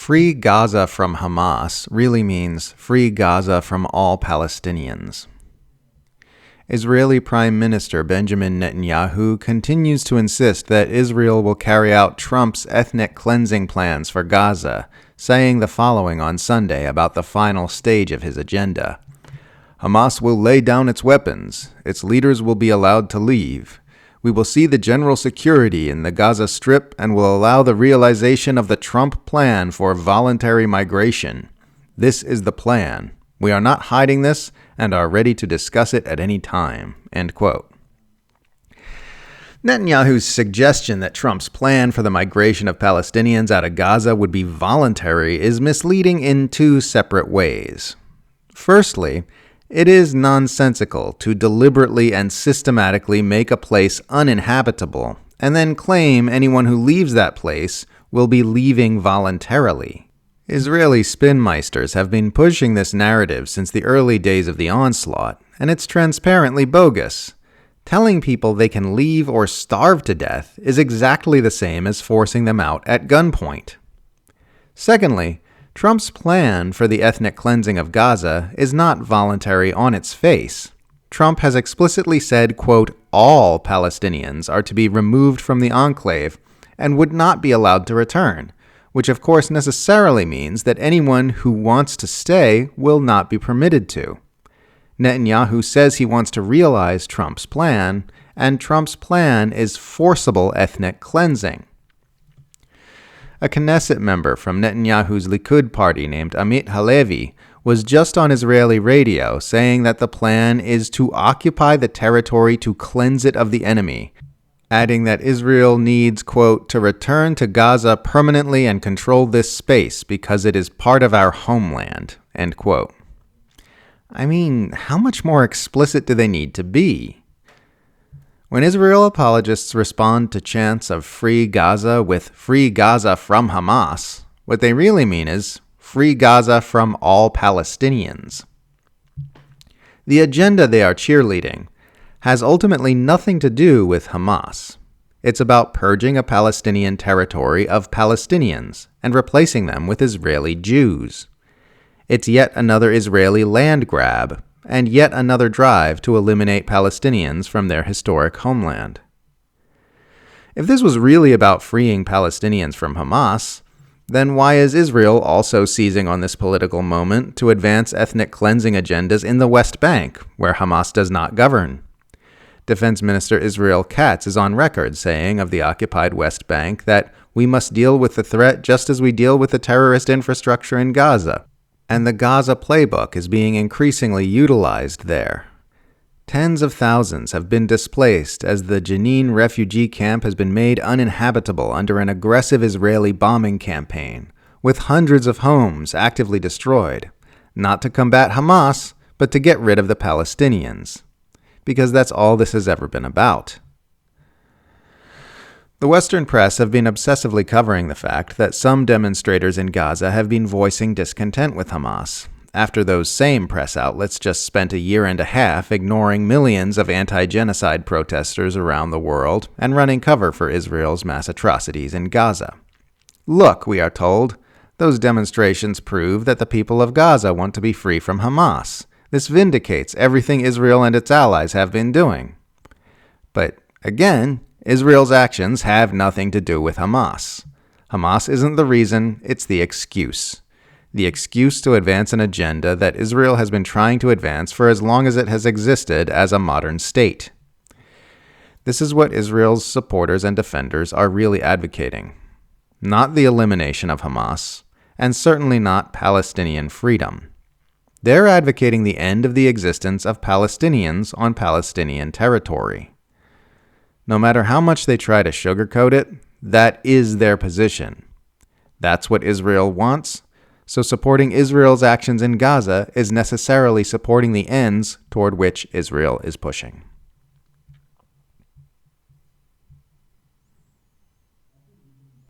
Free Gaza from Hamas really means free Gaza from all Palestinians. Israeli Prime Minister Benjamin Netanyahu continues to insist that Israel will carry out Trump's ethnic cleansing plans for Gaza, saying the following on Sunday about the final stage of his agenda. Hamas will lay down its weapons. Its leaders will be allowed to leave. We will see the general security in the Gaza Strip and will allow the realization of the Trump plan for voluntary migration. This is the plan. We are not hiding this and are ready to discuss it at any time." End quote. Netanyahu's suggestion that Trump's plan for the migration of Palestinians out of Gaza would be voluntary is misleading in two separate ways. Firstly, it is nonsensical to deliberately and systematically make a place uninhabitable and then claim anyone who leaves that place will be leaving voluntarily. Israeli spinmeisters have been pushing this narrative since the early days of the onslaught, and it's transparently bogus. Telling people they can leave or starve to death is exactly the same as forcing them out at gunpoint. Secondly, Trump's plan for the ethnic cleansing of Gaza is not voluntary on its face. Trump has explicitly said, quote, all Palestinians are to be removed from the enclave and would not be allowed to return, which of course necessarily means that anyone who wants to stay will not be permitted to. Netanyahu says he wants to realize Trump's plan, and Trump's plan is forcible ethnic cleansing. A Knesset member from Netanyahu's Likud party named Amit Halevi was just on Israeli radio saying that the plan is to occupy the territory to cleanse it of the enemy, adding that Israel needs, quote, to return to Gaza permanently and control this space because it is part of our homeland, end quote. I mean, how much more explicit do they need to be? When Israel apologists respond to chants of free Gaza with free Gaza from Hamas, what they really mean is free Gaza from all Palestinians. The agenda they are cheerleading has ultimately nothing to do with Hamas. It's about purging a Palestinian territory of Palestinians and replacing them with Israeli Jews. It's yet another Israeli land grab, and yet another drive to eliminate Palestinians from their historic homeland. If this was really about freeing Palestinians from Hamas, then why is Israel also seizing on this political moment to advance ethnic cleansing agendas in the West Bank, where Hamas does not govern? Defense Minister Israel Katz is on record saying of the occupied West Bank that we must deal with the threat just as we deal with the terrorist infrastructure in Gaza. And the Gaza playbook is being increasingly utilized there. Tens of thousands have been displaced as the Jenin refugee camp has been made uninhabitable under an aggressive Israeli bombing campaign, with hundreds of homes actively destroyed, not to combat Hamas, but to get rid of the Palestinians. Because that's all this has ever been about. The Western press have been obsessively covering the fact that some demonstrators in Gaza have been voicing discontent with Hamas, after those same press outlets just spent a year and a half ignoring millions of anti-genocide protesters around the world and running cover for Israel's mass atrocities in Gaza. Look, we are told, those demonstrations prove that the people of Gaza want to be free from Hamas. This vindicates everything Israel and its allies have been doing. But again, Israel's actions have nothing to do with Hamas. Hamas isn't the reason, it's the excuse. The excuse to advance an agenda that Israel has been trying to advance for as long as it has existed as a modern state. This is what Israel's supporters and defenders are really advocating. Not the elimination of Hamas, and certainly not Palestinian freedom. They're advocating the end of the existence of Palestinians on Palestinian territory. No matter how much they try to sugarcoat it, that is their position. That's what Israel wants, so supporting Israel's actions in Gaza is necessarily supporting the ends toward which Israel is pushing.